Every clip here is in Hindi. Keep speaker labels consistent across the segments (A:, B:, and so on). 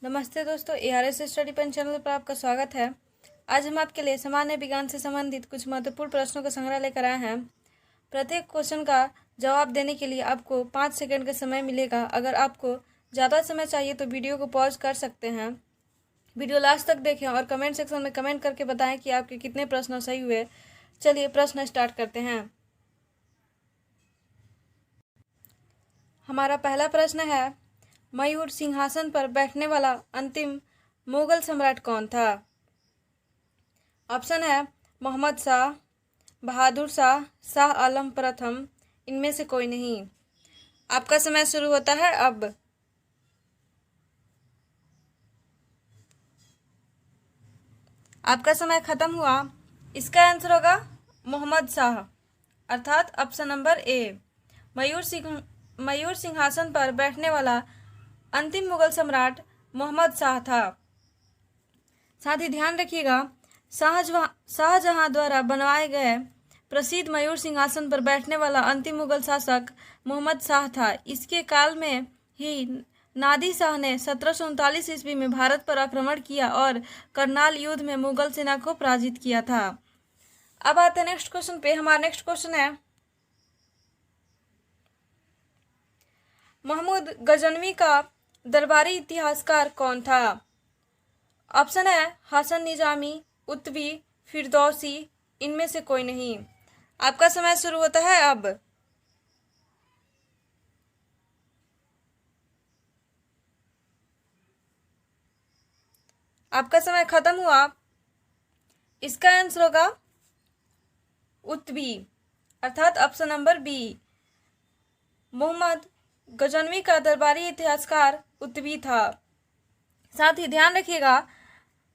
A: नमस्ते दोस्तों, ARS स्टडी पेन चैनल पर आपका स्वागत है। आज हम आपके लिए सामान्य विज्ञान से संबंधित कुछ महत्वपूर्ण प्रश्नों का संग्रह लेकर आए हैं। प्रत्येक क्वेश्चन का जवाब देने के लिए आपको 5 सेकंड का समय मिलेगा। अगर आपको ज़्यादा समय चाहिए तो वीडियो को पॉज कर सकते हैं। वीडियो लास्ट तक देखें और कमेंट सेक्शन में कमेंट करके बताएं कि आपके कितने प्रश्न सही हुए। चलिए प्रश्न स्टार्ट करते हैं। हमारा पहला प्रश्न है, मयूर सिंहासन पर बैठने वाला अंतिम मुगल सम्राट कौन था? ऑप्शन है मोहम्मद शाह, बहादुर शाह, शाह आलम प्रथम, इनमें से कोई नहीं। आपका समय शुरू होता है अब। आपका समय खत्म हुआ। इसका आंसर होगा मोहम्मद शाह, अर्थात ऑप्शन नंबर ए। मयूर सिंहासन पर बैठने वाला अंतिम मुगल सम्राट मोहम्मद शाह था। साथ ही ध्यान रखिएगा, शाहजहां द्वारा बनवाए गए प्रसिद्ध मयूर सिंहासन पर बैठने वाला अंतिम मुगल शासक मोहम्मद शाह था। इसके काल में ही नादिर शाह ने 1739 ईस्वी में भारत पर आक्रमण किया और करनाल युद्ध में मुगल सेना को पराजित किया था। अब आते हैं नेक्स्ट क्वेश्चन पे। हमारा नेक्स्ट क्वेश्चन है, महमूद गजनवी का दरबारी इतिहासकार कौन था? ऑप्शन है हसन निजामी, उत्वी, फिरदौसी, इनमें से कोई नहीं। आपका समय शुरू होता है अब। आपका समय खत्म हुआ। इसका आंसर होगा उत्वी, अर्थात option number B. Mohammad Ghaznavi का दरबारी इतिहासकार उत्वी था। साथ ही ध्यान रखिएगा,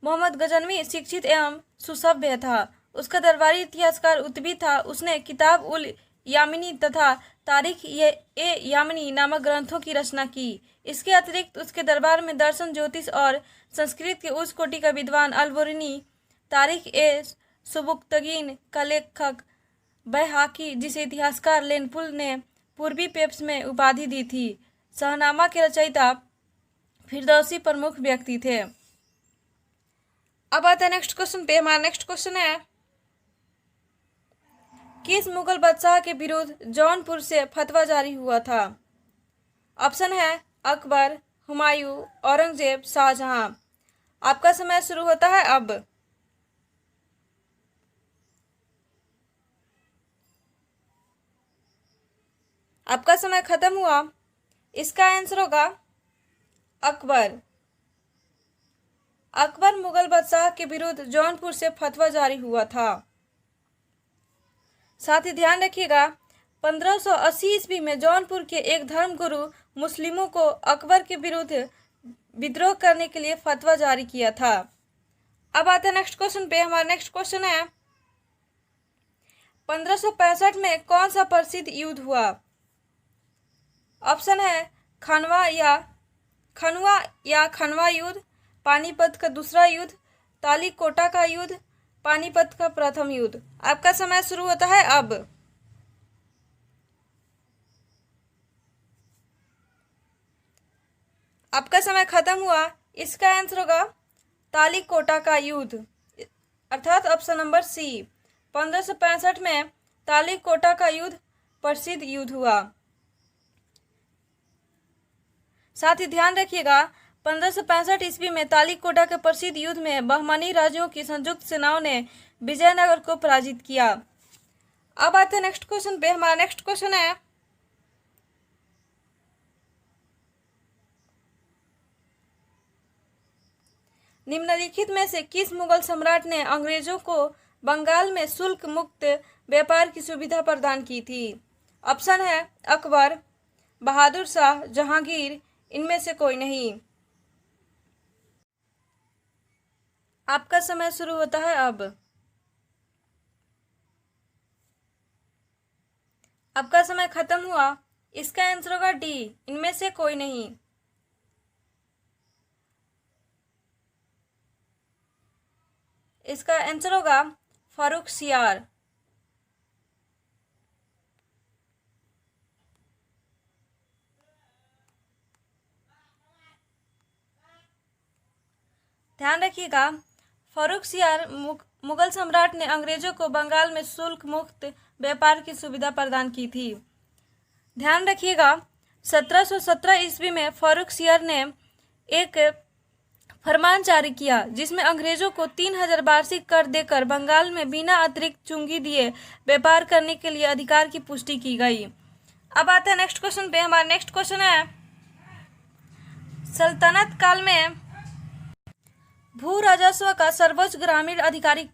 A: मोहम्मद गजनवी शिक्षित एवं सुसभ्य था। उसका दरबारी इतिहासकार उत्वी था। उसने किताब उल यामिनी तथा तारीख ए यामिनी नामक ग्रंथों की रचना की। इसके अतिरिक्त उसके दरबार में दर्शन, ज्योतिष और संस्कृत के उच्च कोटि का विद्वान अल-बुरनी, तारीख ए सुबुक्तगीन का लेखक बैहाकी, जिसे इतिहासकार लेनपुल ने पूर्वी पेप्स में उपाधि दी थी, शाहनामा के रचयिता फिरदौसी प्रमुख व्यक्ति थे। अब आता है नेक्स्ट क्वेश्चन पे। हमारा नेक्स्ट क्वेश्चन है, किस मुगल बादशाह के विरुद्ध जौनपुर से फतवा जारी हुआ था? ऑप्शन है अकबर, हुमायूं, औरंगजेब, शाहजहां। आपका समय शुरू होता है अब। आपका समय खत्म हुआ। इसका आंसर होगा अकबर। अकबर मुगल बादशाह के विरुद्ध जौनपुर से फतवा जारी हुआ था। साथ ही ध्यान रखिएगा, 1580 ईस्वी में जौनपुर के एक धर्मगुरु मुस्लिमों को अकबर के विरुद्ध विद्रोह करने के लिए फतवा जारी किया था। अब आते हैं नेक्स्ट क्वेश्चन पे। हमारा नेक्स्ट क्वेश्चन है, 1565 में कौन सा प्रसिद्ध युद्ध हुआ? ऑप्शन है खनवा या खनवा युद्ध, पानीपत का दूसरा युद्ध, तालीकोटा का युद्ध, पानीपत का प्रथम युद्ध। आपका समय शुरू होता है अब। आपका समय खत्म हुआ। इसका आंसर होगा तालीकोटा का युद्ध, अर्थात ऑप्शन नंबर सी। 1565 में तालीकोटा का युद्ध प्रसिद्ध युद्ध हुआ। साथ ही ध्यान रखिएगा, 1565 ईस्वी में तालीकोटा के प्रसिद्ध युद्ध में बहमनी राज्यों की संयुक्त सेनाओं ने विजयनगर को पराजित किया। अब आते हैं नेक्स्ट क्वेश्चन पे। हमारा नेक्स्ट क्वेश्चन है, निम्नलिखित में से किस मुगल सम्राट ने अंग्रेजों को बंगाल में शुल्क मुक्त व्यापार की सुविधा प्रदान की थी? ऑप्शन है अकबर, बहादुर शाह, जहांगीर, इनमें से कोई नहीं। आपका समय शुरू होता है अब। आपका समय खत्म हुआ। इसका आंसर होगा डी, इनमें से कोई नहीं। इसका आंसर होगा फर्रुखसियार। ध्यान रखिएगा, फर्रुखसियार मुगल सम्राट ने अंग्रेजों को बंगाल में शुल्क मुक्त व्यापार की सुविधा प्रदान की थी। ध्यान रखिएगा, 1717 ईस्वी में फर्रुखसियार ने एक फरमान जारी किया जिसमें अंग्रेजों को 3000 वार्षिक कर देकर बंगाल में बिना अतिरिक्त चुंगी दिए व्यापार करने के लिए अधिकार की पुष्टि की गई। अब आते हैं नेक्स्ट क्वेश्चन पे। हमारा नेक्स्ट क्वेश्चन है, सल्तनत काल में भू राजस्व का सर्वोच्च ग्रामीण अधिकारी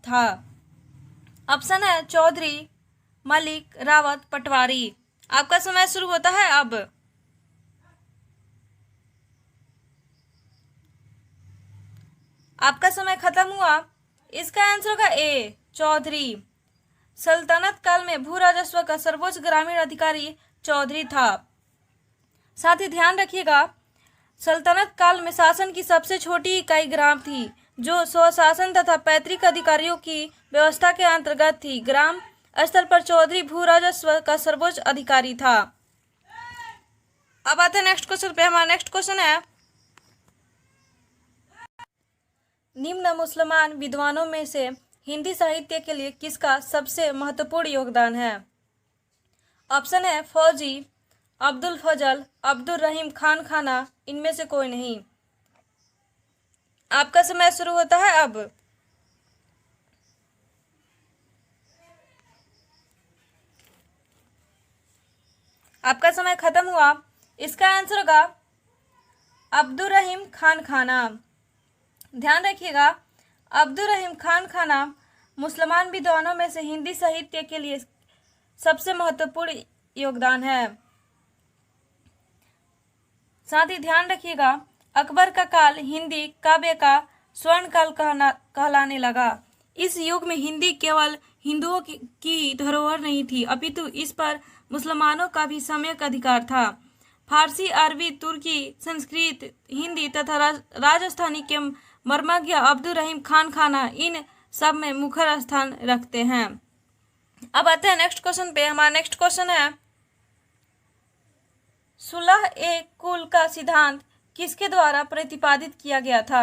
A: था। ऑप्शन है चौधरी, मलिक, रावत, पटवारी। आपका समय शुरू होता है अब। आपका समय खत्म हुआ। इसका आंसर होगा ए, चौधरी। सल्तनत काल में भू राजस्व का सर्वोच्च ग्रामीण अधिकारी चौधरी था। साथ ही ध्यान रखिएगा, सल्तनत काल में शासन की सबसे छोटी इकाई ग्राम थी, जो स्वशासन तथा पैतृक अधिकारियों की व्यवस्था के अंतर्गत थी। ग्राम स्तर पर चौधरी भू राजस्व का सर्वोच्च अधिकारी था। अब आते हैं नेक्स्ट क्वेश्चन पे। हमारा नेक्स्ट क्वेश्चन है, निम्न मुसलमान विद्वानों में से हिंदी साहित्य के लिए किसका सबसे महत्वपूर्ण योगदान है? ऑप्शन है फौजी, अब्दुल फजल, अब्दुल रहीम खान खाना, इनमें से कोई नहीं। आपका समय शुरू होता है अब। आपका समय खत्म हुआ। इसका आंसर होगा अब्दुल रहीम खान खाना। ध्यान रखिएगा, अब्दुल रहीम खान खाना मुसलमान विद्वानों में से हिंदी साहित्य के लिए सबसे महत्वपूर्ण योगदान है। साथ ही ध्यान रखिएगा, अकबर का काल हिंदी काव्य का स्वर्ण काल कहलाने लगा। इस युग में हिंदी केवल हिंदुओं की धरोहर नहीं थी, अपितु इस पर मुसलमानों का भी सम्यक अधिकार था। फारसी, अरबी, तुर्की, संस्कृत, हिंदी तथा राजस्थानी के मर्मज्ञ अब्दुल रहीम खान खाना इन सब में मुख्य स्थान रखते हैं। अब आते हैं नेक्स्ट क्वेश्चन पे। हमारा नेक्स्ट क्वेश्चन है, सुलह ए कुल का सिद्धांत किसके द्वारा प्रतिपादित किया गया था?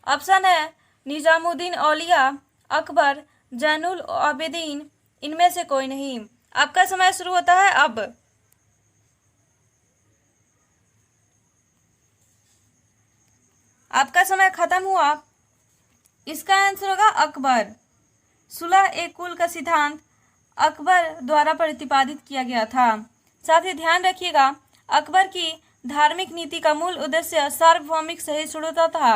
A: ऑप्शन है निजामुद्दीन औलिया, अकबर, जैनुल आबिदीन, इनमें से कोई नहीं। आपका समय शुरू होता है अब। आपका समय खत्म हुआ। इसका आंसर होगा अकबर। सुलह ए कुल का सिद्धांत अकबर द्वारा प्रतिपादित किया गया था। साथ ही ध्यान रखिएगा, अकबर की धार्मिक नीति का मूल उद्देश्य सार्वभौमिक सहिष्णुता था।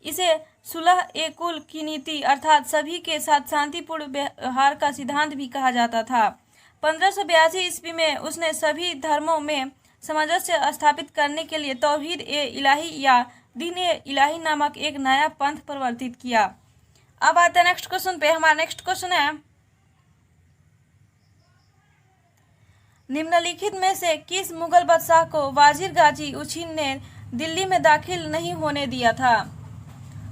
A: इसे सुलह ए कुल की नीति अर्थात सभी के साथ शांतिपूर्ण व्यवहार का सिद्धांत भी कहा जाता था। 1582 ईस्वी में उसने सभी धर्मों में सामंजस्य स्थापित करने के लिए तौहीद ए इलाही या दीन ए इलाही नामक एक नया पंथ प्रवर्तित किया। अब आते हैं नेक्स्ट क्वेश्चन पे। हमारा नेक्स्ट क्वेश्चन है, निम्नलिखित में से किस मुगल बादशाह को वाजिर गाजी उछिन ने दिल्ली में दाखिल नहीं होने दिया था?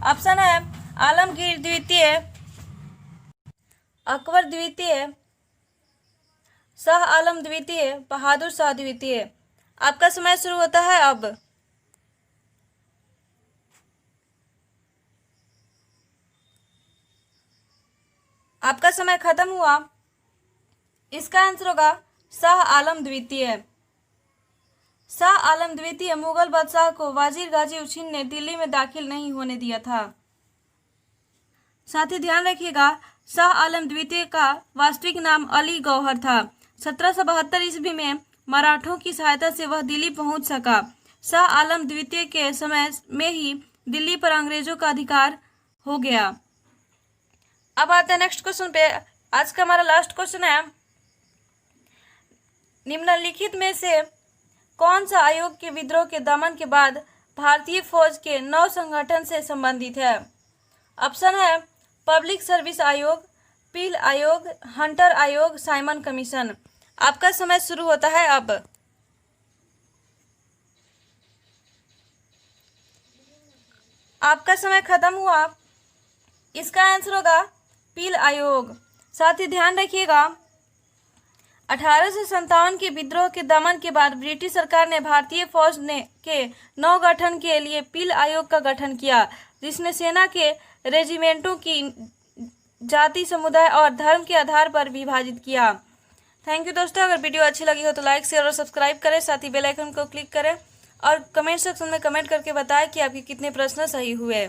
A: ऑप्शन है आलमगीर द्वितीय, अकबर द्वितीय, शाह आलम द्वितीय, बहादुर शाह द्वितीय। आपका समय शुरू होता है अब। आपका समय खत्म हुआ। इसका आंसर होगा शाह आलम द्वितीय। शाह आलम द्वितीय मुगल बादशाह को वाजिर गाजी उछिन ने दिल्ली में दाखिल नहीं होने दिया था। साथ ही ध्यान रखिएगा, शाह आलम द्वितीय का वास्तविक नाम अली गौहर था। 1772 ईस्वी में मराठों की सहायता से वह दिल्ली पहुंच सका। शाह आलम द्वितीय के समय में ही दिल्ली पर अंग्रेजों का अधिकार हो गया। अब आते हैं नेक्स्ट क्वेश्चन पे। आज का हमारा लास्ट क्वेश्चन है, निम्नलिखित में से कौन सा आयोग के विद्रोह के दमन के बाद भारतीय फौज के नव संगठन से संबंधित है? ऑप्शन है पब्लिक सर्विस आयोग, पील आयोग, हंटर आयोग, साइमन कमीशन। आपका समय शुरू होता है अब। आपका समय खत्म हुआ। इसका आंसर होगा पील आयोग। साथ ही ध्यान रखिएगा, 1857 के विद्रोह के दमन के बाद ब्रिटिश सरकार ने भारतीय फौज के नवगठन के लिए पील आयोग का गठन किया, जिसने सेना के रेजिमेंटों की जाति, समुदाय और धर्म के आधार पर विभाजित किया। थैंक यू दोस्तों। अगर वीडियो अच्छी लगी हो तो लाइक, शेयर और सब्सक्राइब करें, साथ ही बेल आइकन को क्लिक करें और कमेंट सेक्शन में कमेंट करके बताएं कि आपके कितने प्रश्न सही हुए।